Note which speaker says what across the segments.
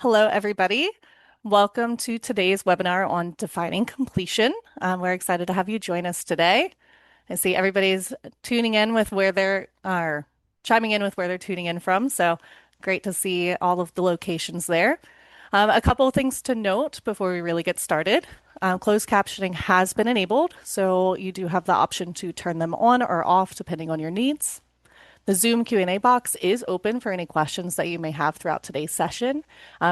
Speaker 1: Hello, everybody. Welcome to today's webinar on defining completion. We're excited to have you join us today. I see everybody's tuning in with where they're are chiming in with where they're tuning in from. So great to see all of the locations there. A couple of things to note before we really get started. Closed captioning has been enabled, so you do have the option to turn them on or off depending on your needs. The Zoom Q&A box is open for any questions that you may have throughout today's session.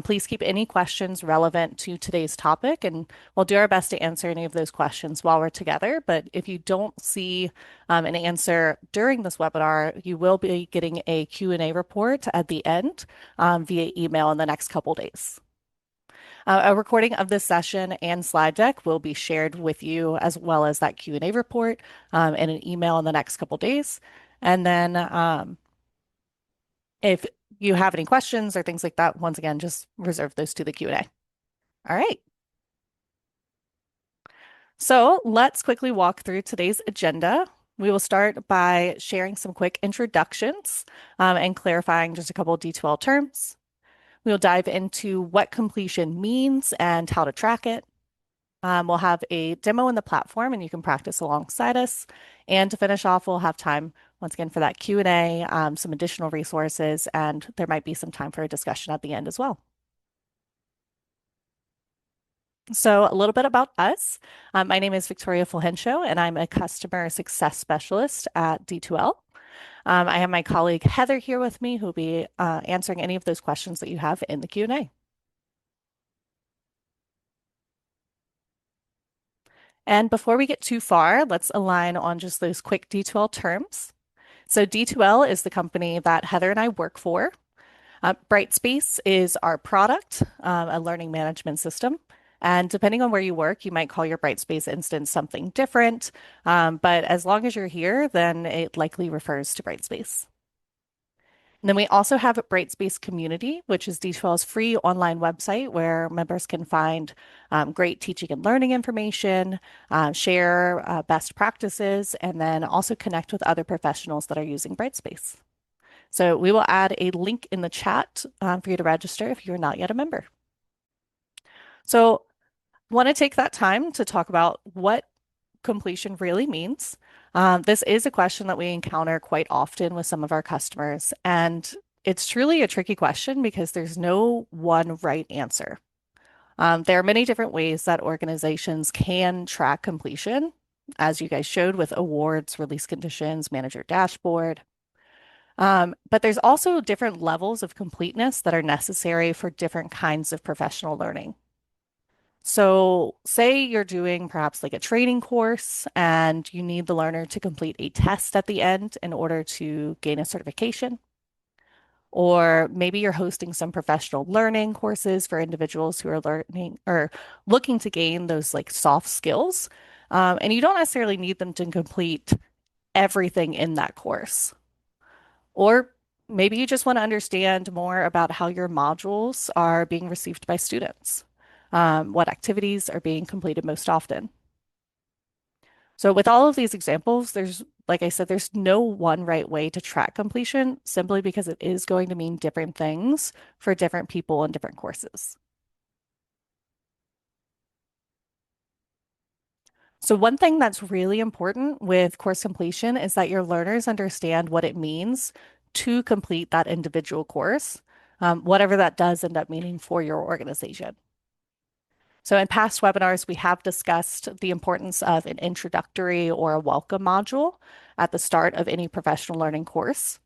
Speaker 1: Please keep any questions relevant to today's topic, and we'll do our best to answer any of those questions while we're together. But if you don't see an answer during this webinar, you will be getting a Q&A report at the end via email in the next couple days. A recording of this session and slide deck will be shared with you as well as that Q&A report in an email in the next couple days. And then if you have any questions or things like that, once again, just reserve those to the Q&A. All right. So let's quickly walk through today's agenda. We will start by sharing some quick introductions and clarifying just a couple of D2L terms. We'll dive into what completion means and how to track it. We'll have a demo in the platform and you can practice alongside us. And to finish off, we'll have time once again for that Q&A, some additional resources, and there might be some time for a discussion at the end as well. So a little bit about us. My name is Victoria Fulhenshaw, and I'm a customer success specialist at D2L. I have my colleague Heather here with me who will be answering any of those questions that you have in the Q&A. And before we get too far, let's align on just those quick D2L terms. So D2L is the company that Heather and I work for. Brightspace is our product, a learning management system. And depending on where you work, you might call your Brightspace instance something different. But as long as you're here, then it likely refers to Brightspace. And then we also have a Brightspace Community, which is D2L's free online website where members can find great teaching and learning information, share best practices, and then also connect with other professionals that are using Brightspace. So we will add a link in the chat for you to register if you're not yet a member. So I want to take that time to talk about what completion really means. This is a question that we encounter quite often with some of our customers, and it's truly a tricky question because there's no one right answer. There are many different ways that organizations can track completion, as you guys showed with awards, release conditions, manager dashboard. But there's also different levels of completeness that are necessary for different kinds of professional learning. So, say you're doing perhaps like a training course and you need the learner to complete a test at the end in order to gain a certification. Or maybe you're hosting some professional learning courses for individuals who are learning or looking to gain those like soft skills. And you don't necessarily need them to complete everything in that course. Or maybe you just want to understand more about how your modules are being received by students, what activities are being completed most often. So with all of these examples, like I said, there's no one right way to track completion simply because it is going to mean different things for different people in different courses. So one thing that's really important with course completion is that your learners understand what it means to complete that individual course, whatever that does end up meaning for your organization. So in past webinars, we have discussed the importance of an introductory or a welcome module at the start of any professional learning course.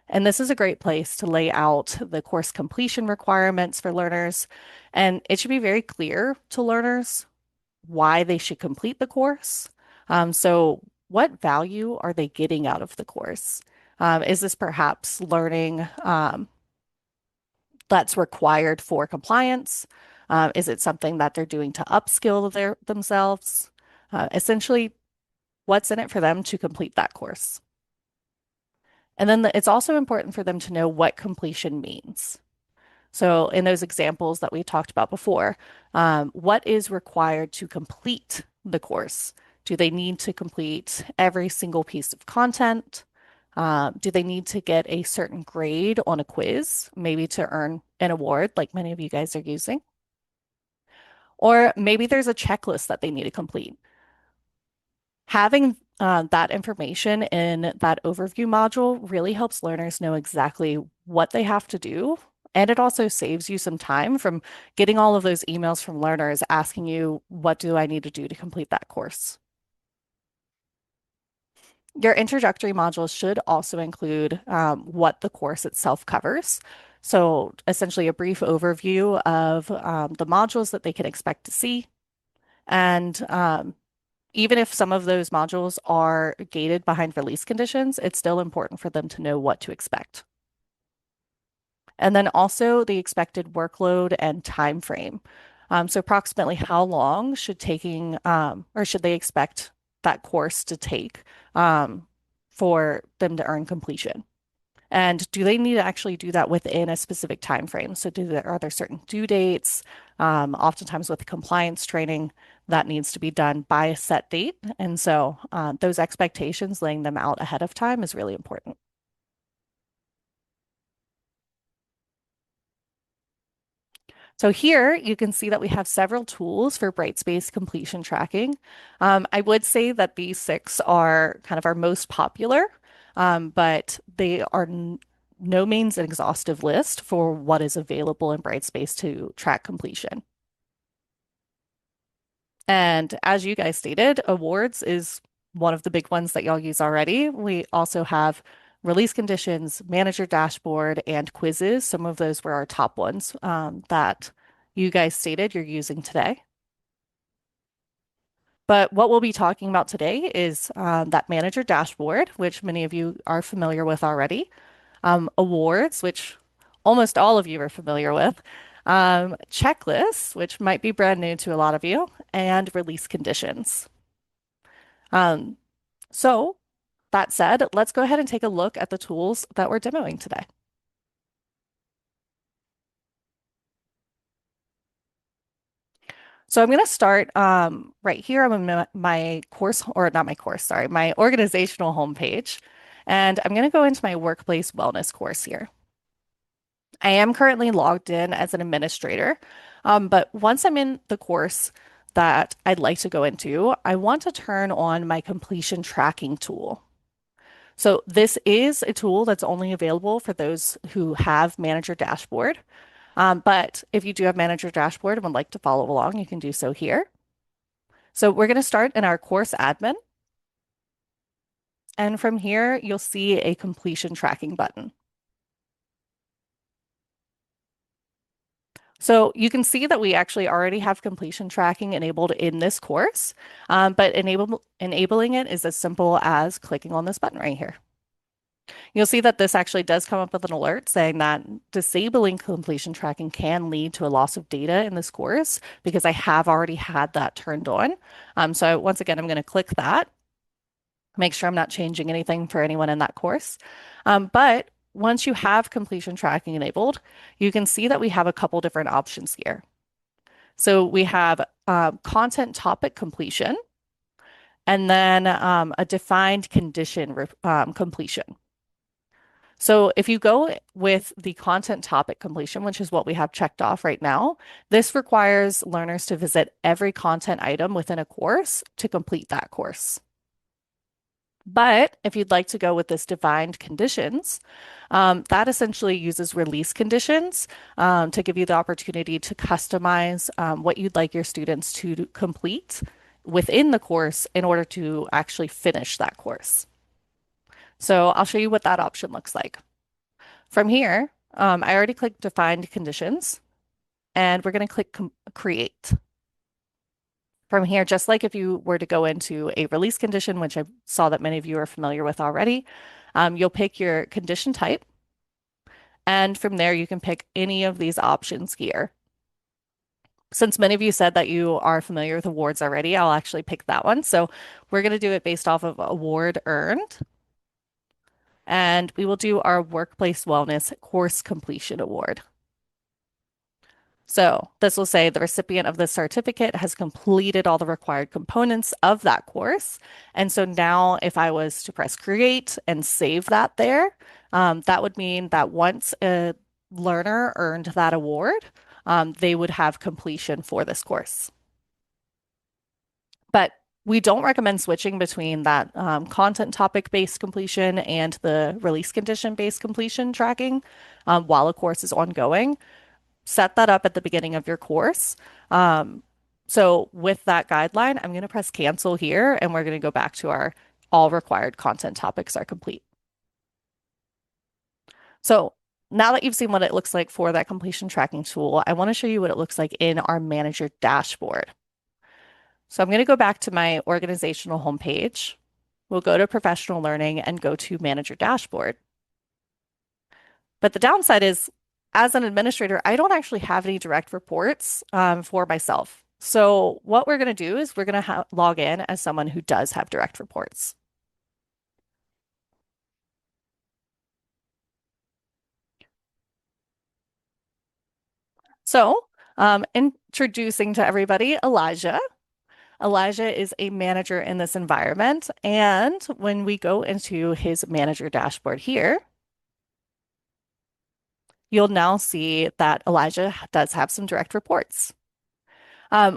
Speaker 1: And this is a great place to lay out the course completion requirements for learners. And it should be very clear to learners why they should complete the course. So what value are they getting out of the course? Is this perhaps learning that's required for compliance? Is it something that they're doing to upskill themselves? Essentially, what's in it for them to complete that course? And then it's also important for them to know what completion means. So in those examples that we talked about before, what is required to complete the course? Do they need to complete every single piece of content? Do they need to get a certain grade on a quiz, maybe to earn an award like many of you guys are using? Or maybe there's a checklist that they need to complete. Having that information in that overview module really helps learners know exactly what they have to do. And it also saves you some time from getting all of those emails from learners asking you, what do I need to do to complete that course? Your introductory modules should also include what the course itself covers. So essentially a brief overview of the modules that they can expect to see. And even if some of those modules are gated behind release conditions, it's still important for them to know what to expect. And then also the expected workload and time frame. So approximately how long or should they expect that course to take for them to earn completion? And do they need to actually do that within a specific time frame? So are there certain due dates? Oftentimes with compliance training, that needs to be done by a set date. And so those expectations, laying them out ahead of time is really important. So here you can see that we have several tools for Brightspace completion tracking. I would say that these six are kind of our most popular, but they are no means an exhaustive list for what is available in Brightspace to track completion. And as you guys stated, awards is one of the big ones that y'all use already. We also have release conditions, manager dashboard, and quizzes. Some of those were our top ones that you guys stated you're using today. But what we'll be talking about today is that manager dashboard, which many of you are familiar with already, awards, which almost all of you are familiar with, checklists, which might be brand new to a lot of you, and release conditions. Um, so that said, let's go ahead and take a look at the tools that we're demoing today. So I'm going to start right here on my course, or not my course, sorry, my organizational homepage. And I'm going to go into my workplace wellness course here. I am currently logged in as an administrator, but once I'm in the course that I'd like to go into, I want to turn on my completion tracking tool. So this is a tool that's only available for those who have Manager Dashboard. But if you do have Manager Dashboard and would like to follow along, you can do so here. So we're going to start in our course admin. And from here, you'll see a completion tracking button. So you can see that we actually already have completion tracking enabled in this course, but enabling it is as simple as clicking on this button right here. You'll see that this actually does come up with an alert saying that disabling completion tracking can lead to a loss of data in this course because I have already had that turned on. So once again, I'm going to click that, make sure I'm not changing anything for anyone in that course. But once you have completion tracking enabled, you can see that we have a couple different options here. So we have content topic completion and then a defined condition completion. So if you go with the content topic completion, which is what we have checked off right now, this requires learners to visit every content item within a course to complete that course. But if you'd like to go with this defined conditions, that essentially uses release conditions to give you the opportunity to customize what you'd like your students to complete within the course in order to actually finish that course. So I'll show you what that option looks like. From here, I already clicked defined conditions, and we're going to click create. From here, just like if you were to go into a release condition, which I saw that many of you are familiar with already, you'll pick your condition type. And from there, you can pick any of these options here. Since many of you said that you are familiar with awards already, I'll actually pick that one. So we're going to do it based off of award earned. And we will do our Workplace Wellness Course Completion Award. So this will say the recipient of the certificate has completed all the required components of that course. And so now if I was to press create and save that there, that would mean that once a learner earned that award, they would have completion for this course. But we don't recommend switching between that content topic based completion and the release condition based completion tracking while a course is ongoing. Set that up at the beginning of your course. Um, so with that guideline, I'm going to press cancel here and we're going to go back to our all required content topics are complete. So now that you've seen what it looks like for that completion tracking tool, I want to show you what it looks like in our manager dashboard. So I'm going to go back to my organizational homepage. We'll go to professional learning and go to manager dashboard. But the downside is, as an administrator, I don't actually have any direct reports for myself. So what we're going to do is we're going to log in as someone who does have direct reports. So introducing to everybody, Elijah. Elijah is a manager in this environment. And when we go into his manager dashboard here, you'll now see that Elijah does have some direct reports.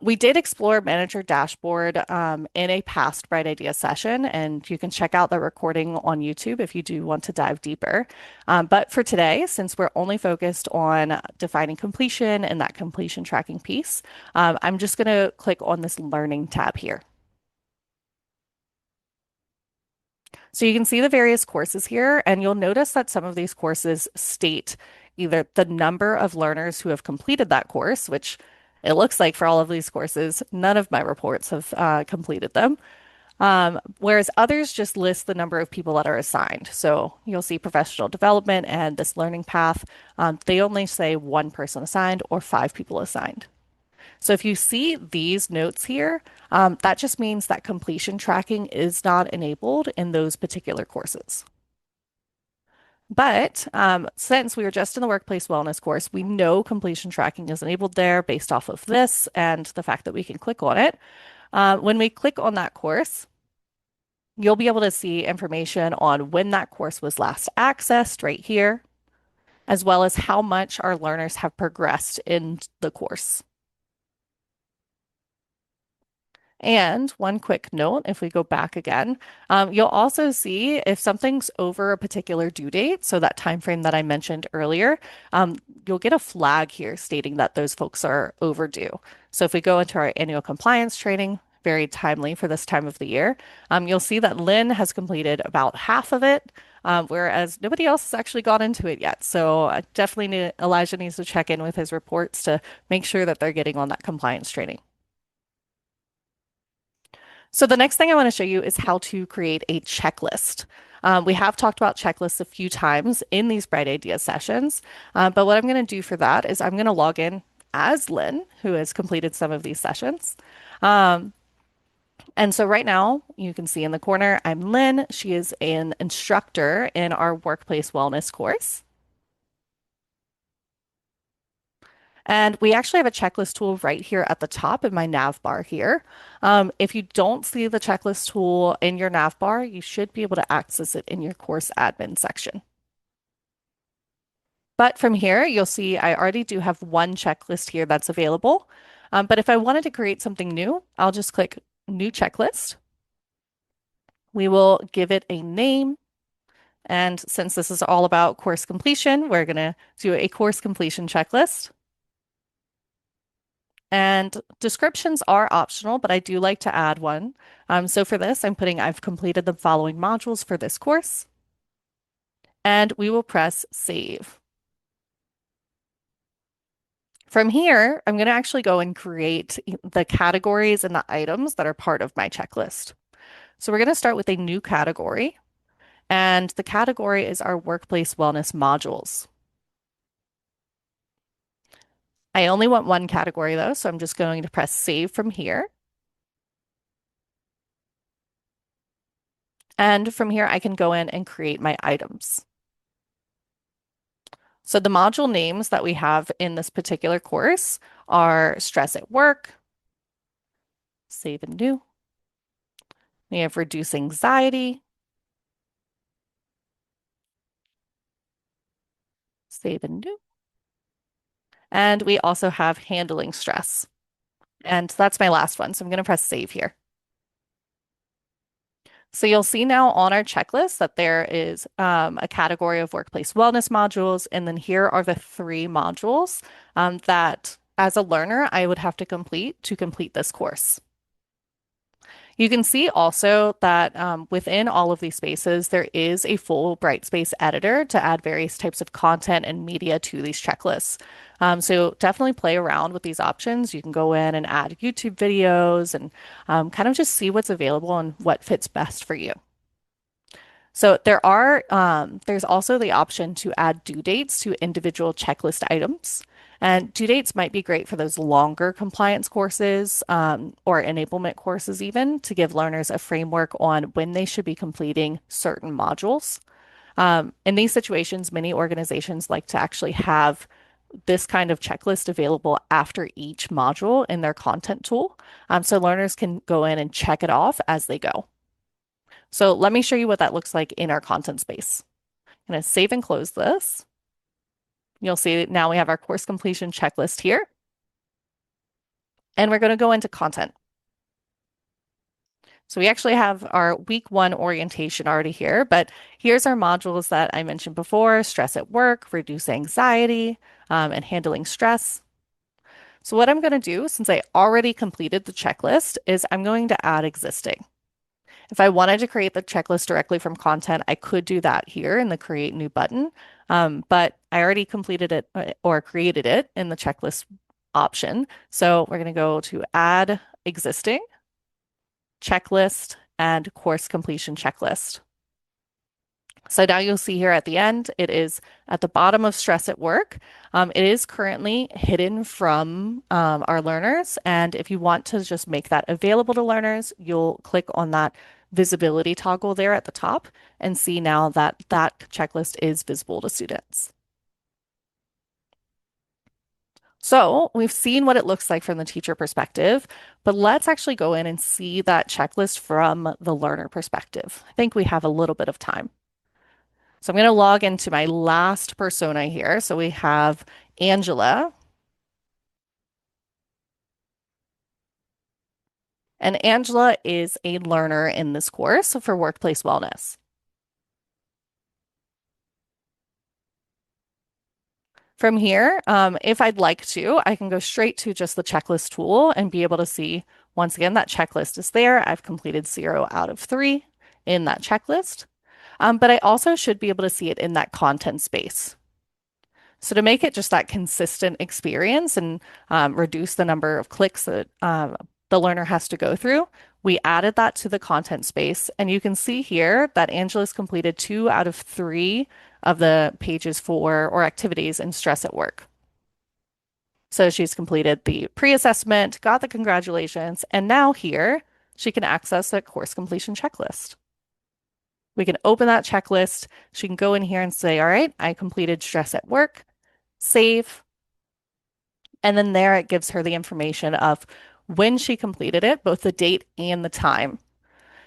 Speaker 1: We did explore Manager Dashboard in a past Bright Idea session, and you can check out the recording on YouTube if you do want to dive deeper. But for today, since we're only focused on defining completion and that completion tracking piece, I'm just going to click on this Learning tab here. So you can see the various courses here, and you'll notice that some of these courses state either the number of learners who have completed that course, which it looks like for all of these courses, none of my reports have completed them. Whereas others just list the number of people that are assigned. So you'll see professional development and this learning path. They only say one person assigned or five people assigned. So if you see these notes here, that just means that completion tracking is not enabled in those particular courses. But since we were just in the workplace wellness course, we know completion tracking is enabled there based off of this and the fact that we can click on it. When we click on that course, you'll be able to see information on when that course was last accessed right here, as well as how much our learners have progressed in the course. And one quick note, if we go back again, you'll also see if something's over a particular due date, so that time frame that I mentioned earlier, you'll get a flag here stating that those folks are overdue. So if we go into our annual compliance training, very timely for this time of the year, you'll see that Lynn has completed about half of it, whereas nobody else has actually gone into it yet. So Elijah needs to check in with his reports to make sure that they're getting on that compliance training. So the next thing I want to show you is how to create a checklist. We have talked about checklists a few times in these Bright Idea sessions, but what I'm going to do for that is I'm going to log in as Lynn, who has completed some of these sessions. Um, and so right now, you can see in the corner, I'm Lynn. She is an instructor in our workplace wellness course. And we actually have a checklist tool right here at the top in my nav bar here. If you don't see the checklist tool in your nav bar, you should be able to access it in your course admin section. But from here, you'll see I already do have one checklist here that's available. But if I wanted to create something new, I'll just click New Checklist. We will give it a name. And since this is all about course completion, we're going to do a course completion checklist. And descriptions are optional, but I do like to add one. So for this, I've completed the following modules for this course. And we will press save. From here, I'm going to actually go and create the categories and the items that are part of my checklist. So we're going to start with a new category. And the category is our workplace wellness modules. I only want one category though, so I'm just going to press save from here. And from here, I can go in and create my items. So the module names that we have in this particular course are stress at work, save and new. We have reduce anxiety, save and new. And we also have handling stress. And that's my last one. So I'm going to press save here. So you'll see now on our checklist that there is a category of workplace wellness modules. And then here are the three modules that as a learner, I would have to complete this course. You can see also that within all of these spaces, there is a full Brightspace editor to add various types of content and media to these checklists. So definitely play around with these options. You can go in and add YouTube videos and kind of just see what's available and what fits best for you. So there's also the option to add due dates to individual checklist items. And due dates might be great for those longer compliance courses or enablement courses, even to give learners a framework on when they should be completing certain modules. In these situations, many organizations like to actually have this kind of checklist available after each module in their content tool. So learners can go in and check it off as they go. So let me show you what that looks like in our content space. I'm going to save and close this. You'll see now we have our course completion checklist here. And we're going to go into content. So we actually have our week 1 orientation already here, but here's our modules that I mentioned before: stress at work, reduce anxiety, and handling stress. So what I'm going to do, since I already completed the checklist, is I'm going to add existing. If I wanted to create the checklist directly from content, I could do that here in the create new button. But I already completed it or created it in the checklist option. So we're going to go to add existing, checklist, and course completion checklist. So now you'll see here at the end, it is at the bottom of stress at work. It is currently hidden from our learners. And if you want to just make that available to learners, you'll click on that visibility toggle there at the top and see now that that checklist is visible to students. So we've seen what it looks like from the teacher perspective, but let's actually go in and see that checklist from the learner perspective. I think we have a little bit of time. So I'm going to log into my last persona here. So we have Angela. And Angela is a learner in this course for workplace wellness. From here, if I'd like to, I can go straight to just the checklist tool and be able to see, once again, that checklist is there. I've completed 0 out of 3 in that checklist. But I also should be able to see it in that content space. So to make it just that consistent experience and reduce the number of clicks that the learner has to go through, we added that to the content space. And you can see here that Angela's completed 2 out of 3 of the pages for or activities in stress at work. So she's completed the pre-assessment, got the congratulations, and now here she can access a course completion checklist. We can open that checklist. She can go in here and say, all right, I completed stress at work, save. And then there it gives her the information of when she completed it, both the date and the time.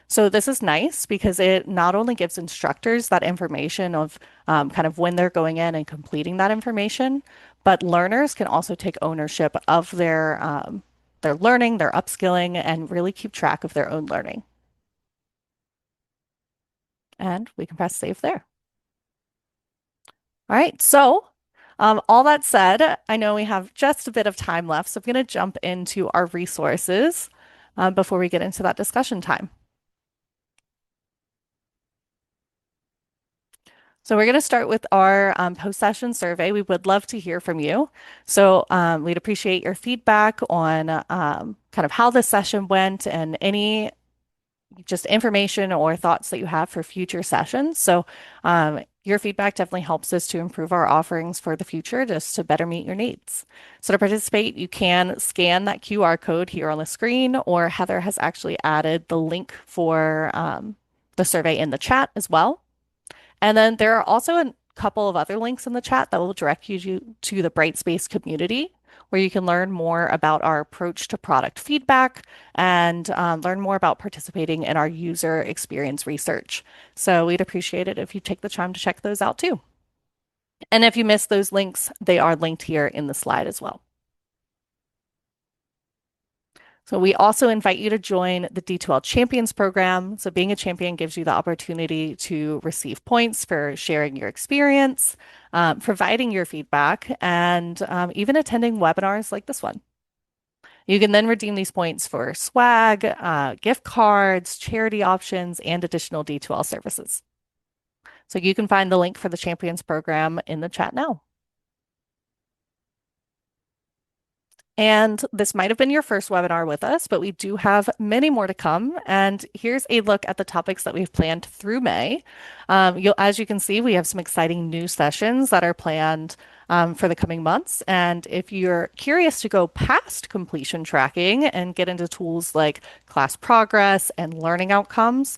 Speaker 1: So this is nice because it not only gives instructors that information of kind of when they're going in and completing that information, but learners can also take ownership of their learning, their upskilling, and really keep track of their own learning. And we can press save there. All right, so all that said, I know we have just a bit of time left, so I'm going to jump into our resources before we get into that discussion time. So we're going to start with our post-session survey. We would love to hear from you. So we'd appreciate your feedback on kind of how the session went and any just information or thoughts that you have for future sessions. So your feedback definitely helps us to improve our offerings for the future just to better meet your needs. So to participate, you can scan that QR code here on the screen, or Heather has actually added the link for the survey in the chat as well. And then there are also couple of other links in the chat that will direct you to the Brightspace community, where you can learn more about our approach to product feedback and learn more about participating in our user experience research. So we'd appreciate it if you take the time to check those out too. And if you missed those links, they are linked here in the slide as well. So we also invite you to join the D2L Champions program. So being a champion gives you the opportunity to receive points for sharing your experience, providing your feedback, and even attending webinars like this one. You can then redeem these points for swag, gift cards, charity options, and additional D2L services. So you can find the link for the Champions program in the chat now. And this might have been your first webinar with us, but we do have many more to come. And here's a look at the topics that we've planned through May. As you can see, we have some exciting new sessions that are planned for the coming months. And if you're curious to go past completion tracking and get into tools like class progress and learning outcomes,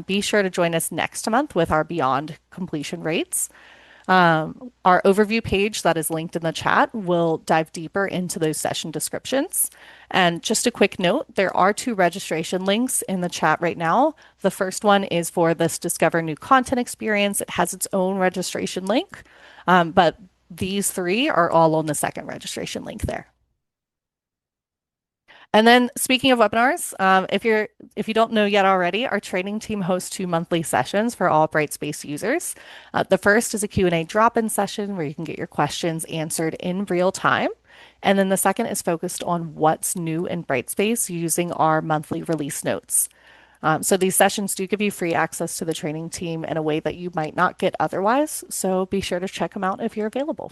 Speaker 1: be sure to join us next month with our Beyond completion rates. Our overview page that is linked in the chat will dive deeper into those session descriptions. And just a quick note, there are two registration links in the chat right now. The first one is for this Discover New Content experience. It has its own registration link, but these three are all on the second registration link there. And then speaking of webinars, if you don't know yet already, our training team hosts two monthly sessions for all Brightspace users. The first is a Q&A drop-in session where you can get your questions answered in real time. And then the second is focused on what's new in Brightspace using our monthly release notes. So these sessions do give you free access to the training team in a way that you might not get otherwise. So be sure to check them out if you're available.